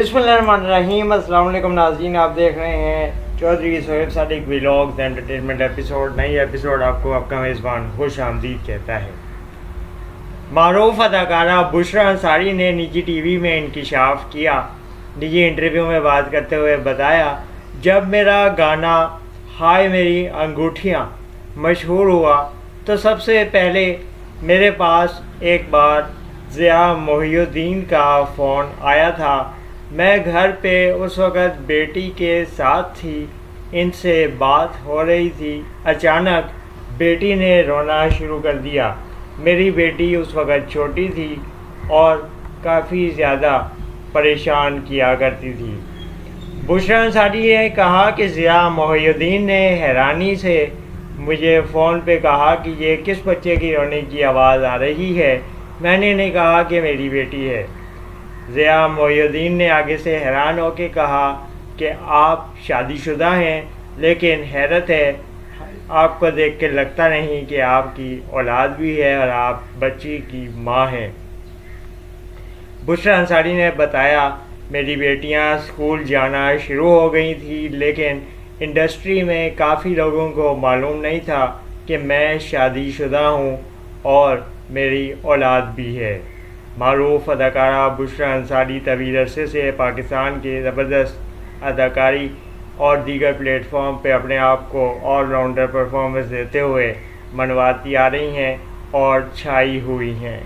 बिस्मिल्लाहिर्रहमानिर्रहीम। अस्सलाम वालेकुम नाज़रीन, आप देख रहे हैं Chaudhary Sohaib Sadiq vlogs entertainment episode. नई एपिसोड आपको आपका मेज़बान खुश आमदीद कहता है। मारूफ अदाकारा बुशरा अंसारी ने निजी टीवी में इंकशाफ किया। निजी इंटरव्यू में बात करते हुए बताया, जब मेरा गाना हाय मेरी अंगूठियाँ मशहूर हुआ तो सबसे पहले मेरे पास एक बार ज़िया मोहिउद्दीन का फ़ोन आया था। मैं घर पे उस वक़्त बेटी के साथ थी, इनसे बात हो रही थी। अचानक बेटी ने रोना शुरू कर दिया। मेरी बेटी उस वक़्त छोटी थी और काफ़ी ज़्यादा परेशान किया करती थी। बुशरा अंसारी ने कहा कि ज़िया मोहिउद्दीन ने हैरानी से मुझे फ़ोन पे कहा कि ये किस बच्चे की रोने की आवाज़ आ रही है। मैंने इन्हें कहा कि मेरी बेटी है। ज़िया मोहिउद्दीन ने आगे से हैरान होकर कहा कि आप शादीशुदा हैं, लेकिन हैरत है आपको देख के लगता नहीं कि आपकी औलाद भी है और आप बच्ची की माँ हैं। बुशरा अंसारी ने बताया, मेरी बेटियां स्कूल जाना शुरू हो गई थी, लेकिन इंडस्ट्री में काफ़ी लोगों को मालूम नहीं था कि मैं शादीशुदा हूँ और मेरी औलाद भी है। मारूफ अदाकारा बुशरा अंसारी तवील अरसे से पाकिस्तान के ज़बरदस्त अदाकारी और दीगर प्लेटफॉर्म पे अपने आप को ऑलराउंडर परफॉर्मेंस देते हुए मनवाती आ रही हैं और छाई हुई हैं।